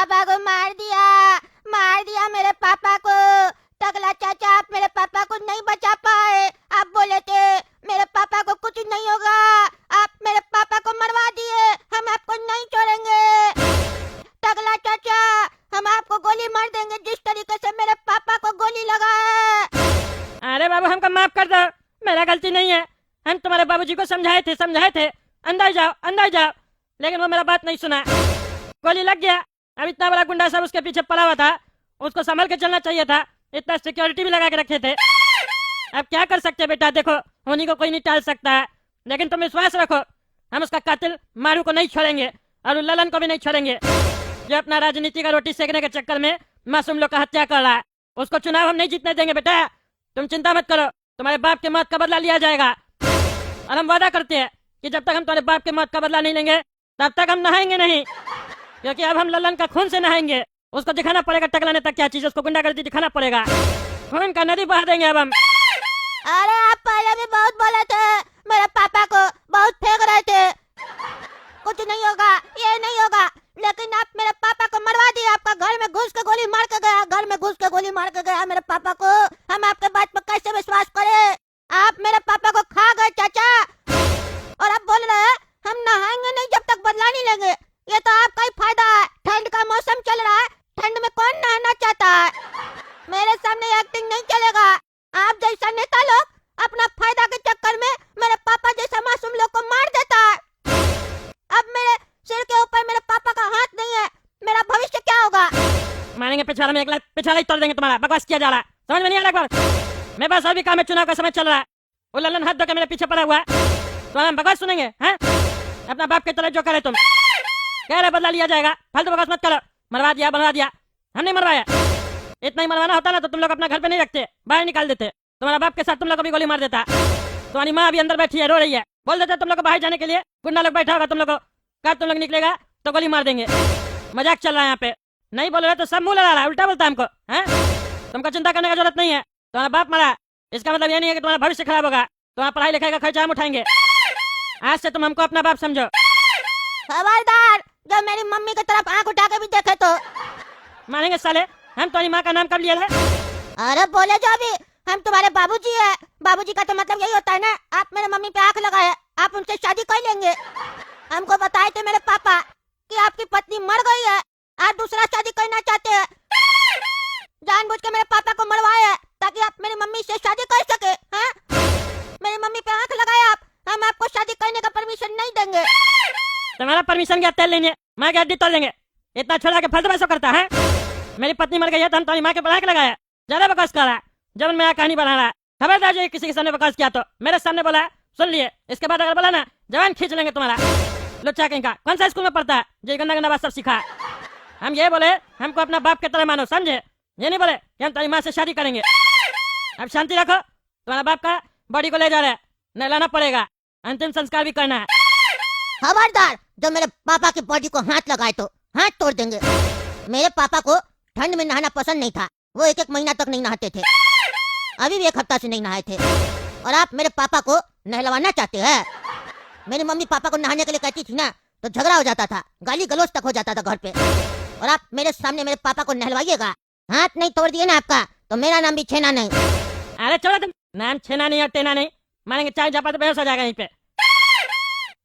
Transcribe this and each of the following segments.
पापा को मार दिया मेरे पापा को। टकला चाचा आप मेरे पापा को नहीं बचा पाए। आप बोले थे मेरे पापा को कुछ नहीं होगा, आप मेरे पापा को मरवा दिए। हम आपको नहीं छोड़ेंगे। टकला चाचा हम आपको गोली मार देंगे जिस तरीके से मेरे पापा को गोली लगा है। अरे बाबू हमको माफ कर दो, मेरा गलती नहीं है। हम तुम्हारे बाबूजी को समझाए थे अंदर जाओ, लेकिन वो मेरा बात नहीं सुना, गोली लग गया। अब इतना बड़ा गुंडा सब उसके पीछे पड़ा हुआ था, उसको संभल के चलना चाहिए था। इतना सिक्योरिटी भी लगा के रखे थे। अब क्या कर सकते बेटा, देखो होनी को कोई नहीं टाल सकता है, लेकिन तुम विश्वास रखो हम उसका कातिल मारू को नहीं छोड़ेंगे और ललन को भी नहीं छोड़ेंगे, जो अपना राजनीति का रोटी सेकने के चक्कर में मासूम लोग का हत्या कर रहा है। उसको चुनाव हम नहीं जीतने देंगे बेटा, तुम चिंता मत करो, तुम्हारे बाप के मौत का बदला लिया जाएगा। और हम वादा करते हैं कि जब तक हम तुम्हारे बाप के मौत का बदला नहीं लेंगे तब तक हम नहाएंगे नहीं, क्योंकि अब हम ललन का खून से नहाएंगे। उसको दिखाना पड़ेगा टकला नेता क्या चीज, उसको गुंडागर्दी दिखाना पड़ेगा। खून का नदी बहा देंगे अब हम। अरे आप पहले भी बहुत बोले थे, मेरे पापा को बहुत फेंक रहे थे, कुछ नहीं होगा, ये नहीं होगा, लेकिन आप मेरे पापा को मरवा दिए। आपका घर में घुस के गोली मार के गया मेरे पापा को। हम आपके बात पर कैसे विश्वास करें? आप मेरे पापा को खा गए चाचा, और अब बोल रहे हैं हम नहाएंगे नहीं जब तक बदला नहीं लेंगे। ये तो आपका ही फायदा है, ठंड का मौसम चल रहा है, ठंड में कौन नहाना चाहता है? मेरे सामने एक्टिंग नहीं चलेगा। आप जैसा नेता लोग अपना फायदा के चक्कर में मेरे पापा जैसा मासूम लोग को मार देता है। अब मेरे सिर के ऊपर मेरे पापा का हाथ नहीं है, मेरा भविष्य क्या होगा? मारेंगे पिछवाड़ा में, एक लाख पिछवाड़ा ही तोड़ देंगे तुम्हारा। बकवास किया जा रहा है, समझ में नहीं आ रहा? मेरे पास और भी काम है, चुनाव का समय चल रहा है। वो ललन हाथ धो के मेरे पीछे पड़ा हुआ है, तो हम बकवास सुनेंगे? हैं? अपना बाप की तरह जो करे तुम कह रहे बदला लिया जाएगा, फालतू बकवास मत करो। मरवा दिया बनवा दिया, हम नहीं मरवाया। इतना ही मरवाना होता ना तो तुम लोग अपना घर पे नहीं रखते, बाहर निकाल देते। तुम्हारा बाप के साथ तुम लोग को भी गोली मार देता। तुम्हारी माँ अभी अंदर बैठी है, रो रही है, बोल देते तुम लोग को बाहर जाने के लिए। गुंडा लोग बैठा होगा तुम लोग को, कब तुम लोग निकलेगा तो गोली मार देंगे। मजाक चल रहा है यहाँ पे, नहीं बोल रहे तो सब मुंह लड़ा रहा है, उल्टा बोलता है हमको। हैं? तुमको चिंता करने की जरूरत नहीं है, तुम्हारा बाप मरा, इसका मतलब ये नहीं है कि तुम्हारा भविष्य खराब होगा। तुम्हारा पढ़ाई लिखाई का खर्चा हम उठाएंगे। आज से तुम हमको अपना बाप समझो। खबरदार, जब मेरी मम्मी की तरफ आंख उठा के भी देखे तो मानेंगे साले। हम तुम्हारी माँ का नाम कब लिया है? अरे बोले जो अभी हम तुम्हारे बाबूजी है। बाबूजी का तो मतलब यही होता है ना, आप मेरे मम्मी पे आंख लगाए, आप उनसे शादी कर लेंगे। हमको बताए थे मेरे पापा कि आपकी पत्नी मर गई है, आप दूसरा शादी करना चाहते हैं। जानबूझ के मेरे पापा को मरवाए है ताकि आप मेरी मम्मी से शादी कर सके। हैं? मेरी मम्मी पे आंख लगाए आप, हम आपको शादी करने का परमिशन नहीं देंगे। तुम्हारा परमिशन क्या तेल लेंगे, माँ की हड्डी तोड़ लेंगे। इतना छोड़ा के फालतू बहस करता है। मेरी पत्नी मर गई है तो हम तुम्हारी माँ के पढ़ा के लगाया, ज्यादा बकवास कर रहा है, जब मेरा कहानी बना रहा है। खबरदार जो किसी के सामने बकवास किया तो मेरे सामने बोला सुन लिए, इसके बाद अगर बोला ना जवान खींच लेंगे तुम्हारा। लुच्चा कहीं का, कौन सा स्कूल में पढ़ता है जो गंदा गंदा बात सब सीखा है? हम ये बोले हमको अपना बाप की तरह मानो, समझे? ये नहीं बोले कि हम तुम्हारी माँ से शादी करेंगे। अब शांति रखो, तुम्हारा बाप का बॉडी को ले जा रहा है, नहलाना पड़ेगा, अंतिम संस्कार भी करना है। खबरदार, जो मेरे पापा की बॉडी को हाथ लगाए तो हाथ तोड़ देंगे। मेरे पापा को ठंड में नहाना पसंद नहीं था, वो एक महीना तक नहीं नहाते थे, अभी भी 1 हफ्ता से नहीं नहाए थे। और आप मेरे पापा को नहलवाना चाहते हैं? मेरी मम्मी पापा को नहाने के लिए कहती थी ना तो झगड़ा हो जाता था, गाली गलौज तक हो जाता था घर पे। और आप मेरे सामने मेरे पापा को नहलवाइएगा? हाथ नहीं तोड़ दिए ना आपका तो मेरा नाम भी छेना नहीं। अरे छोड़ो तुम, नाम छेना नहीं और टेना नहीं, मानेंगे चाय जापा तो बेहोश हो जाएगा यहीं पे।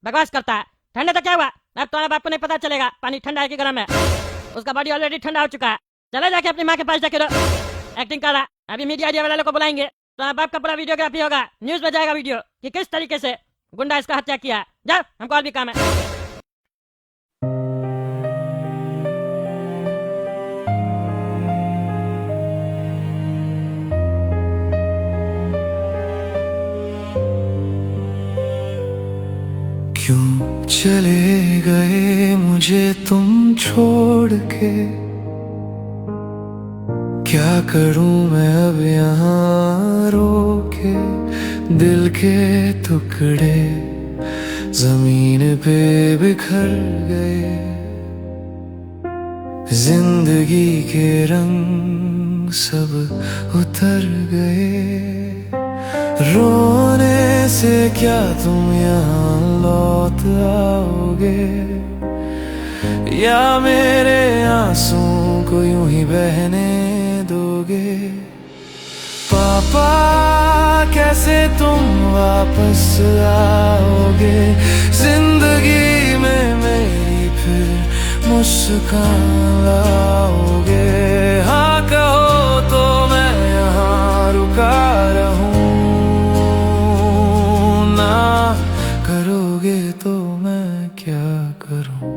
बकवास करता है। ठंडे तो क्या हुआ, अब तुम्हारे बाप को नहीं पता चलेगा पानी ठंडा है कि गर्म है। उसका बॉडी ऑलरेडी ठंडा हो चुका है। चले जाके अपनी माँ के पास जाके एक्टिंग कर रहा। अभी मीडिया वाले को बुलाएंगे, तुम्हारे बाप का पूरा वीडियोग्राफी होगा, न्यूज में जाएगा वीडियो कि किस तरीके से गुंडा इसका हत्या किया। जाओ, हमको और भी काम है। क्यों चले गए मुझे तुम छोड़ के, क्या करूं मैं अब यहाँ रो के। दिल के टुकड़े जमीन पे बिखर गए, जिंदगी के रंग सब उतर गए। रोने से क्या तुम यहाँ लौट आओगे, या मेरे आंसुओं को यूं ही बहने दोगे? पापा कैसे तुम वापस आओगे? जिंदगी में मेरी फिर मुस्कान लाओगे? हाँ कहो तो मैं यहाँ रुका रहूं, ना करोगे तो मैं क्या करूं?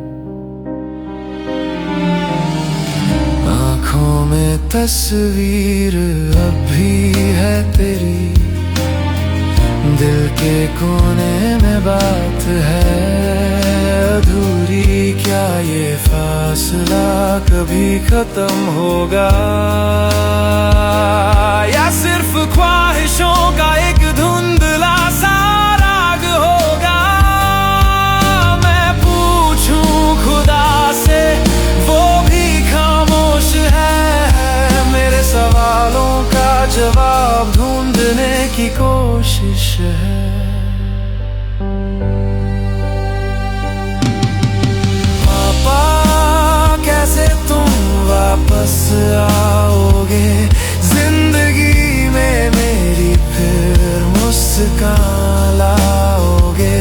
आँखों में तस्वीर अब भी है तेरी, दिल के कोने में बात है अधूरी। क्या ये फासला कभी खत्म होगा, या सिर्फ ख्वाहिशों का एक धुंधला सा राग होगा? मैं पूछूं खुदा से, वो भी खामोश है। मेरे सवालों का जवाब ढूंढने की कोशिश है। पापा कैसे तुम वापस आओगे? जिंदगी में मेरी फिर मुस्कान लाओगे?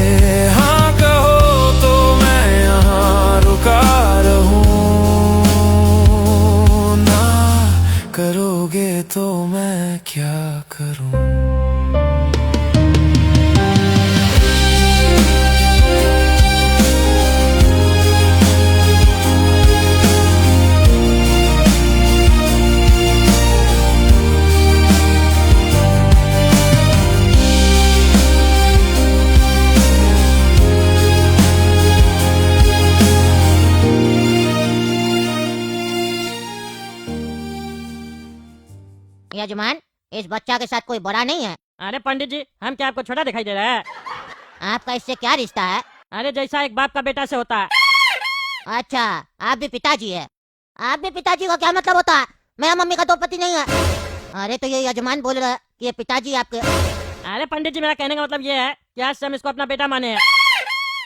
हाँ कहो तो मैं यहाँ रुका रहूं, ना करोगे तो मैं क्या करूं? यजमान, इस बच्चा के साथ कोई बड़ा नहीं है। अरे पंडित जी, हम क्या आपको छोटा दिखाई दे रहा है? आपका इससे क्या रिश्ता है? अरे जैसा एक बाप का बेटा से होता है। अच्छा, आप भी पिताजी है। आप भी पिताजी का क्या मतलब होता है? मेरा मम्मी का तो पति नहीं है। अरे तो ये यजमान बोल रहा है कि ये पिताजी आपके। अरे पंडित जी, मेरा कहने का मतलब ये है कि आज से हम इसको अपना बेटा माने हैं।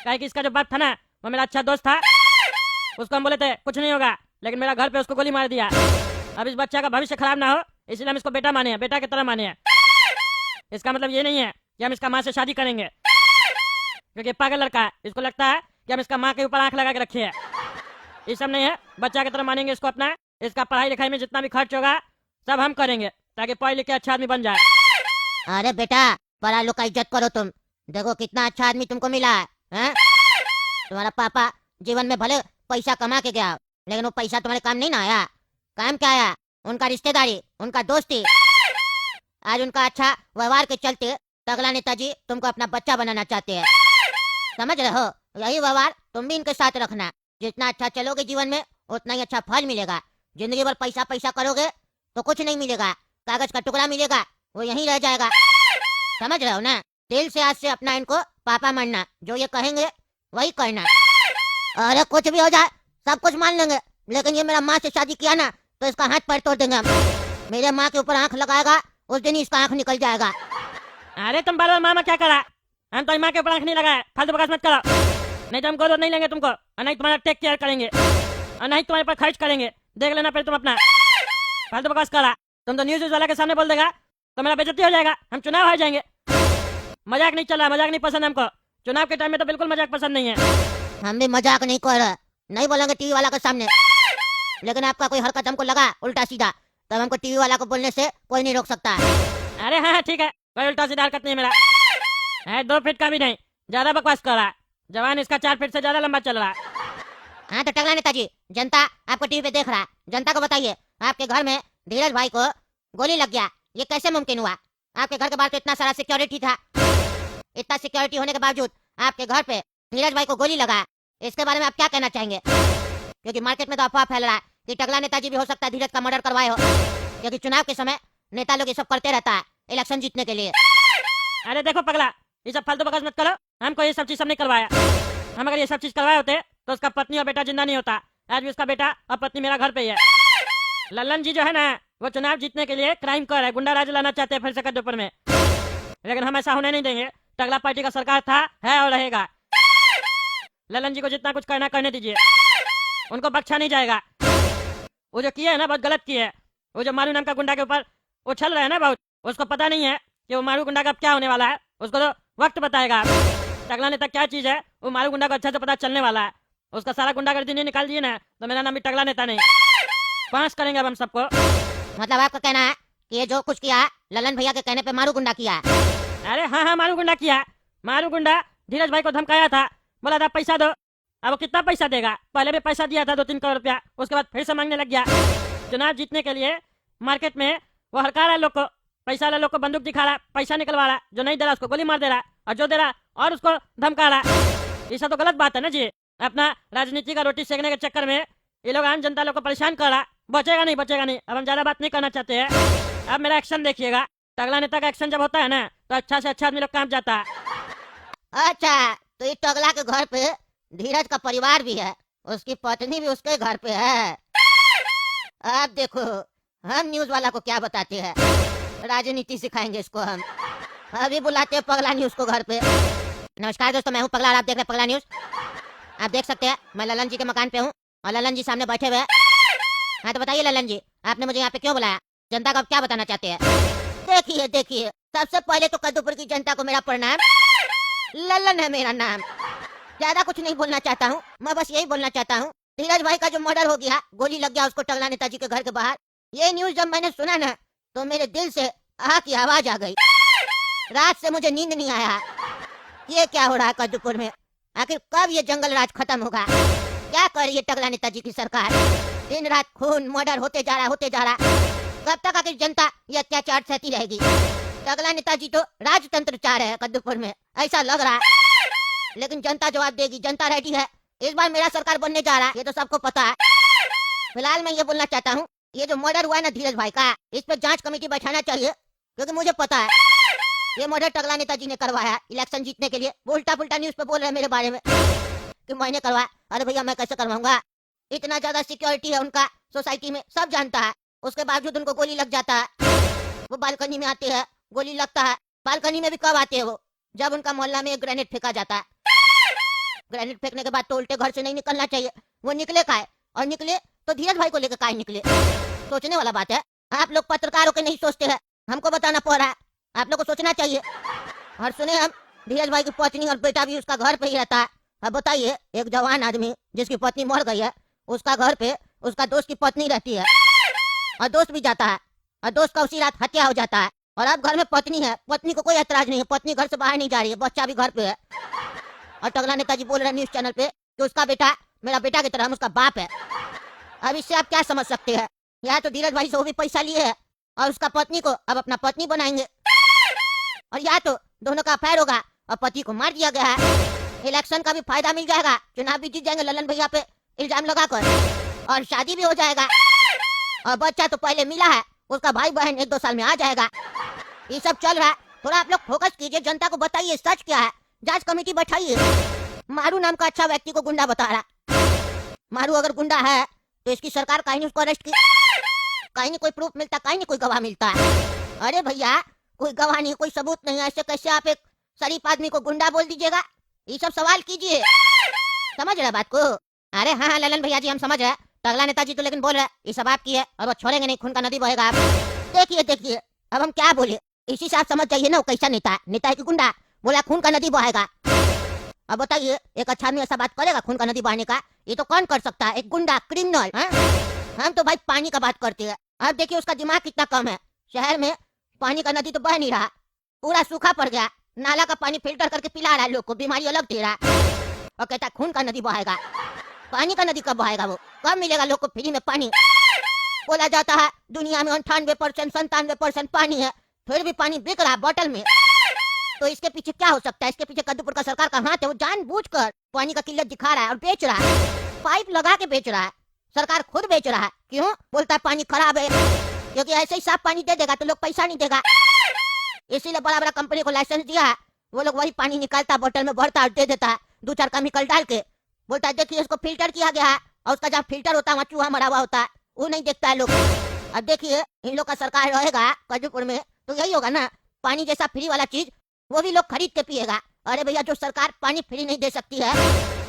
काहे कि इसका जो बाप था ना, वो मेरा अच्छा दोस्त था। उसको हम बोले थे कुछ नहीं होगा, लेकिन मेरा घर पे उसको गोली मार दिया। अब इस बच्चा का भविष्य खराब ना हो, इसलिए हम इसको बेटा माने हैं, बेटा की तरह माने हैं। इसका मतलब ये नहीं है कि हम इसका माँ से शादी करेंगे, क्योंकि पागल लड़का है। इसको लगता है कि हम इसका माँ के ऊपर आंख लगा के रखे हैं। ये सब नहीं है, बच्चा की तरह मानेंगे इसको अपना। इसका पढ़ाई लिखाई में जितना भी खर्च होगा सब हम करेंगे, ताकि पढ़ लिख के अच्छा आदमी बन जाए। अरे बेटा, बड़ा लोग का इज्जत करो तुम। देखो कितना अच्छा आदमी तुमको मिला है, हैं? तुम्हारा पापा जीवन में भले पैसा कमा के गया, लेकिन वो पैसा तुम्हारे काम नहीं ना आया। काम क्या आया? उनका रिश्तेदारी, उनका दोस्ती। आज उनका अच्छा व्यवहार के चलते तगला नेताजी तुमको अपना बच्चा बनाना चाहते हैं। समझ रहे हो? यही व्यवहार तुम भी इनके साथ रखना। जितना अच्छा चलोगे जीवन में, उतना ही अच्छा फल मिलेगा। जिंदगी भर पैसा पैसा करोगे तो कुछ नहीं मिलेगा, कागज का टुकड़ा मिलेगा, वो यहीं रह जाएगा। समझ रहे हो ना? दिल से आज से अपना इनको पापा मानना, जो ये कहेंगे वही करना। अरे कुछ भी हो जाए सब कुछ मान लेंगे, लेकिन ये मेरा माँ से शादी किया ना तो इसका हाथ पैर तोड़ देंगे हम। मेरे माँ के ऊपर आंख लगाएगा उस दिन ही इसका आंख निकल जाएगा। अरे तुम बार बार मामा क्या करा? हम तो माँ के ऊपर आंख नहीं लगाए, फालतू बकवास मत करो। नहीं तो हम गोद नहीं लेंगे तुमको, और नहीं तुम्हारा टेक केयर करेंगे, और नहीं तुम्हारे पर खर्च करेंगे। देख लेना फिर तुम अपना। फालतू बकवास करा तुम तो न्यूज वाला के सामने बोल देगा तो मेरा बेइज्जती हो जाएगा, हम चुनाव हार जाएंगे। मजाक नहीं चला, मजाक नहीं पसंद हमको। चुनाव के टाइम में तो बिल्कुल मजाक पसंद नहीं है। हम भी मजाक नहीं कर रहे, नहीं बोलेंगे टीवी वाला के सामने। लेकिन आपका कोई हरकत हमको लगा उल्टा सीधा, तब हमको टीवी वाला को बोलने से कोई नहीं रोक सकता। अरे हाँ ठीक है, कोई उल्टा सीधा हरकत नहीं मेरा है। 2 फीट का भी नहीं, ज्यादा बकवास कर रहा है। जवान इसका 4 फीट से ज्यादा लंबा चल रहा है। हाँ तो टकला नेताजी, जनता आपको टीवी पे देख रहा है। जनता को बताइए, आपके घर में धीरज भाई को गोली लग गया, ये कैसे मुमकिन हुआ? आपके घर के बाहर तो इतना सारा सिक्योरिटी था। इतना सिक्योरिटी होने के बावजूद आपके घर पे धीरज भाई को गोली लगा, इसके बारे में आप क्या कहना चाहेंगे? क्योंकि मार्केट में तो अफवाह फैल रहा है कि टकला नेताजी भी हो सकता है धीरज का मर्डर करवाए हो, क्योंकि चुनाव के समय नेता लोग ये सब करते रहता है इलेक्शन जीतने के लिए। अरे देखो पगला, ये सब फालतू बकवास मत करो। हमको ये सब चीज सब नहीं करवाया। हम अगर ये सब चीज करवाए होते तो उसका पत्नी और बेटा जिंदा नहीं होता। आज भी उसका बेटा और पत्नी मेरा घर पे ही है। लल्लन जी जो है ना, वो चुनाव जीतने के लिए क्राइम कर है, गुंडा राज लाना चाहते हैं फिर से ऊपर में, लेकिन हम ऐसा होने नहीं देंगे। टकला पार्टी का सरकार था, है और रहेगा। लल्लन जी को जितना कुछ करना करने दीजिए, उनको बख्शा नहीं जाएगा। वो जो किया है ना बहुत गलत किया है। वो जो मारू नाम का गुंडा के ऊपर वो चल रहा है ना बहुत, उसको पता नहीं है कि वो मारू गुंडा का क्या होने वाला है। उसको तो वक्त बताएगा टकला नेता क्या चीज है। वो मारू गुंडा को अच्छा से पता चलने वाला है। उसका सारा गुंडागर्दी नहीं निकाल दिए ना तो मेरा नाम भी टकला नेता नहीं। पास करेंगे अब हम सबको। मतलब आपका कहना है कि ये जो कुछ किया है ललन भैया के कहने पे मारू गुंडा किया है? अरे हाँ हाँ मारू गुंडा किया। मारू गुंडा धीरज भाई को धमकाया था, बोला था पैसा दो। अब वो कितना पैसा देगा? पहले भी पैसा दिया था 2-3 करोड़ रुपया, उसके बाद फिर से मांगने लग गया। चुनाव जीतने के लिए मार्केट में वो हड़का रहा है लोग को, पैसा वाला लोग को बंदूक दिखा रहा है, पैसा निकलवा रहा है। जो नहीं दे रहा उसको गोली मार दे रहा है, और जो दे रहा और उसको धमका रहा है। ये सब तो गलत बात है ना जी। अपना राजनीति का रोटी सेकने के चक्कर में ये लोग आम जनता लोग को परेशान कर रहा। बचेगा नहीं, बचेगा नहीं। अब हम ज्यादा बात नहीं करना चाहते हैं। अब मेरा एक्शन देखिएगा। टकला नेता का एक्शन जब होता है ना तो अच्छा से अच्छा आदमी लोग काम जाता है। अच्छा, तो ये टकला के घर पे धीरज का परिवार भी है, उसकी पत्नी भी उसके घर पे है। अब देखो हम न्यूज वाला को क्या बताते हैं, राजनीति सिखाएंगे इसको हम। अभी बुलाते हैं पगला न्यूज को घर पे। नमस्कार दोस्तों, मैं हूँ पगला और आप देख रहे हैं पगला न्यूज। आप देख सकते हैं मैं ललन जी के मकान पे हूँ और ललन जी सामने बैठे हुए हैं। हाँ तो बताइए ललन जी, आपने मुझे यहाँ पे क्यों बुलाया? जनता को आप क्या बताना चाहते हैं? देखिए देखिए, सबसे पहले तो कद्दूपुर की जनता को मेरा प्रणाम। ललन है मेरा नाम। ज्यादा कुछ नहीं बोलना चाहता हूँ, मैं बस यही बोलना चाहता हूँ धीरज भाई का जो मर्डर हो गया, गोली लग गया उसको टकला नेताजी के घर के बाहर। ये न्यूज जब मैंने सुना ना तो मेरे दिल से आह की आवाज आ गई। रात से मुझे नींद नहीं आया। ये क्या हो रहा है कद्दूपुर में? आखिर कब ये जंगल राज खत्म होगा? क्या कर रही है टकला नेताजी की सरकार? दिन रात खून मर्डर होते जा रहा। कब तक आखिर जनता ये अत्याचार सहती रहेगी? टकला नेताजी तो राजतंत्र चाह रहे हैं कद्दूपुर में, ऐसा लग रहा है। लेकिन जनता जवाब देगी, जनता रेडी है। इस बार मेरा सरकार बनने जा रहा है, ये तो सबको पता है। फिलहाल मैं ये बोलना चाहता हूँ, ये जो मर्डर हुआ है ना धीरज भाई का, इस पे जांच कमेटी बैठाना चाहिए। क्योंकि मुझे पता है ये मर्डर टकला नेताजी ने करवाया इलेक्शन जीतने के लिए। उल्टा पुल्टा न्यूज पे बोल रहे हैं मेरे बारे में कि मैंने करवाया। अरे भैया मैं कैसे करवाऊंगा? इतना ज्यादा सिक्योरिटी है उनका सोसाइटी में, सब जानता है। उसके बावजूद उनको गोली लग जाता है। वो बालकनी में आते हैं, गोली लगता है। बालकनी में भी कब आते हैं वो? जब उनका मोहल्ला में एक ग्रेनेड फेंका जाता है। ग्रेनेड फेंकने के बाद तो उल्टे घर से नहीं निकलना चाहिए। वो निकले का है, और निकले तो धीरज भाई को लेकर का निकले। सोचने वाला बात है। आप लोग पत्रकारों के नहीं सोचते हैं, हमको बताना पड़ रहा है। आप लोग को सोचना चाहिए। और सुने हम धीरज भाई की पत्नी और बेटा भी उसका घर पे ही रहता है। अब बताइए, एक जवान आदमी जिसकी पत्नी मर गई है, उसका घर पे उसका दोस्त की पत्नी रहती है, और दोस्त भी जाता है, और दोस्त का उसी रात हत्या हो जाता है। और अब घर में पत्नी है, पत्नी को कोई ऐतराज नहीं है, पत्नी घर से बाहर नहीं जा रही है, बच्चा भी घर पे है। और टकला नेताजी बोल रहे हैं न्यूज चैनल पे कि उसका बेटा मेरा बेटा की तरह, हम उसका बाप है। अब इससे आप क्या समझ सकते हैं? या तो धीरज भाई से वो भी पैसा लिए है और उसका पत्नी को अब अपना पत्नी बनाएंगे, और या तो दोनों का अफेयर होगा और पति को मार दिया गया है। इलेक्शन का भी फायदा मिल जाएगा, चुनाव भी जीत जाएंगे ललन भैया पे इल्जाम लगाकर, और शादी भी हो जाएगा। और बच्चा तो पहले मिला है, उसका भाई बहन 1-2 साल में आ जाएगा। ये सब चल रहा है, थोड़ा आप लोग फोकस कीजिए, जनता को बताइए सच क्या है। जांच कमेटी बैठाइए। मारू नाम का अच्छा व्यक्ति को गुंडा बता रहा। मारू अगर गुंडा है तो इसकी सरकार कहीं नहीं उसको अरेस्ट की, कहीं नहीं कोई प्रूफ मिलता, कहीं नहीं कोई गवाह मिलता है। अरे भैया कोई गवाह नहीं, कोई सबूत नहीं, ऐसे कैसे आप एक शरीफ आदमी को गुंडा बोल दीजिएगा? ये सब सवाल कीजिए। समझ रहे बात को? अरे हाँ ललन भैया जी हम समझ रहे। टकला नेताजी तो लेकिन बोल रहे ये सब आपकी है और वो छोड़ेंगे नहीं, खून का नदी बहेगा। आप देखिए देखिए, अब हम क्या बोले, इसी से आप समझ जाइए ना वो कैसा नेता है। नेता है कि गुंडा? बोला खून का नदी बहेगा। अब बताइए एक अच्छा आदमी ऐसा बात करेगा खून का नदी बहाने का? ये तो कौन कर सकता है? एक गुंडा, क्रिमिनल। हम तो भाई पानी का बात करते हैं। अब देखिए उसका दिमाग कितना कम है। शहर में पानी का नदी तो बह नहीं रहा, पूरा सूखा पड़ गया। नाला का पानी फिल्टर करके पिला रहा है लोग को, बीमारी अलग दे रहा है, और कहता है खून का नदी बहेगा। पानी का नदी कब बहेगा? वो कब मिलेगा लोग को फ्री में पानी? बोला जाता है दुनिया में 98% 97% पानी है, फिर भी पानी बिक रहा है बोतल में। तो इसके पीछे क्या हो सकता है? इसके पीछे कद्दूपुर का सरकार का हाथ है। वो जानबूझकर पानी का किल्लत दिखा रहा है और बेच रहा है, पाइप लगा के बेच रहा है। सरकार खुद बेच रहा है। क्यों? बोलता है पानी खराब है, क्योंकि ऐसे ही साफ पानी दे देगा तो लोग पैसा नहीं देगा। इसीलिए बड़ा बड़ा कंपनी को लाइसेंस दिया है, वो लोग वही पानी निकालता, बोतल में भरता और दे देता है 2-4 केमिकल डाल के। बोलता है देखिए इसको फिल्टर किया गया है, और उसका जहाँ फिल्टर होता है वहाँ चूहा मरा हुआ होता है, वो नहीं देखता है लोग। अब देखिए इन लोग का सरकार रहेगा कद्दूपुर में तो यही होगा ना, पानी जैसा फ्री वाला चीज वो भी लोग खरीद के पिएगा। अरे भैया जो सरकार पानी फ्री नहीं दे सकती है,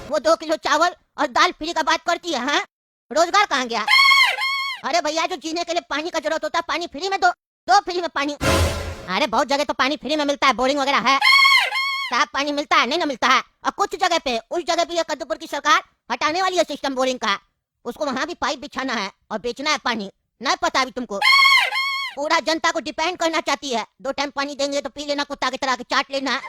वो 2 किलो चावल और दाल फ्री का बात करती है। हाँ, रोजगार कहाँ गया? अरे भैया, जो जीने के लिए पानी का जरूरत होता है, पानी फ्री में दो फ्री में पानी। अरे बहुत जगह तो पानी फ्री में मिलता है, बोरिंग वगैरह है, साफ पानी मिलता है, नहीं ना मिलता है। और कुछ जगह पे, उस जगह पे ये कद्दूपुर की सरकार हटाने वाली है सिस्टम बोरिंग का, उसको वहाँ भी पाइप बिछाना है और बेचना है पानी। नहीं पता अभी तुमको? पूरा जनता को डिपेंड करना चाहती है, 2 टाइम पानी देंगे तो पी लेना, कुत्ता की तरह के चाट लेना।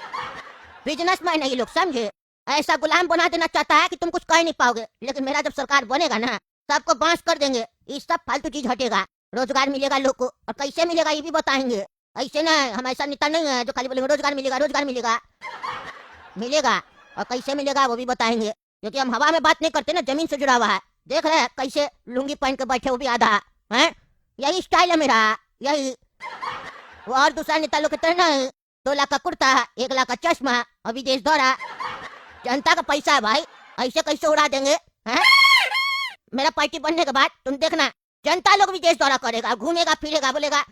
बिजनेसमैन है ये लोग, समझे? ऐसा गुलाम बना देना चाहता है कि तुम कुछ कर नहीं पाओगे। लेकिन मेरा जब सरकार बनेगा ना, सबको बांस कर देंगे, ये सब फालतू चीज हटेगा, रोजगार मिलेगा लोग को। और कैसे मिलेगा ये भी बताएंगे। ऐसे ना, हम ऐसा नेता नहीं है जो खाली बोलेंगे रोजगार मिलेगा, रोजगार मिलेगा। मिलेगा, और कैसे मिलेगा वो भी बताएंगे, क्योंकि हम हवा में बात नहीं करते ना, जमीन से जुड़ा हुआ है। देख रहे हैं कैसे लुंगी पहन के बैठे, वो भी आधा है। यही स्टाइल है मेरा, यही। वो और दूसरा नेता लोग की तरह नहीं, 2 लाख का कुर्ता, 1 लाख का चश्मा और विदेश दौरा। जनता का पैसा है भाई, ऐसे कैसे उड़ा देंगे हैं? मेरा पार्टी बनने के बाद तुम देखना, जनता लोग विदेश दौरा करेगा, घूमेगा फिरेगा, बोलेगा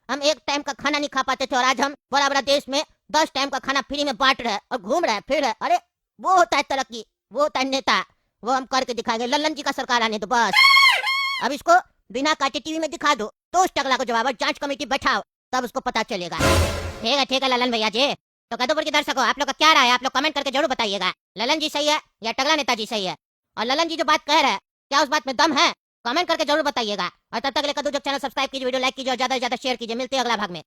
हम 1 टाइम का खाना नहीं खा पाते थे और आज हम बड़ा बड़ा देश में 10 टाइम का खाना फ्री में बांट रहे और घूम रहे फिर रहे। अरे वो होता है तरक्की, वो होता है नेता, वो हम करके दिखाएंगे। लल्लन जी का सरकार आने दो बस। अब इसको बिना काटे टीवी में दिखा दो, तो उस टकला को जवाब, जांच कमेटी बैठाओ, तब उसको पता चलेगा। ठीक है ललन भैया जी। तो कद्दूपुर के दर्शकों, आप लोग का क्या राय है? आप लोग कमेंट करके जरूर बताइएगा, ललन जी सही है या टकला नेताजी सही है। और ललन जी जो बात कह रहे हैं, क्या उस बात में दम है? कमेंट करके जरूर बताइएगा। और तब तक के लिए कद्दू जब चैनल सब्सक्राइब कीजिए, वीडियो लाइक कीजिए और ज्यादा से ज्यादा शेयर कीजिए। मिलते हैं अगला भाग में।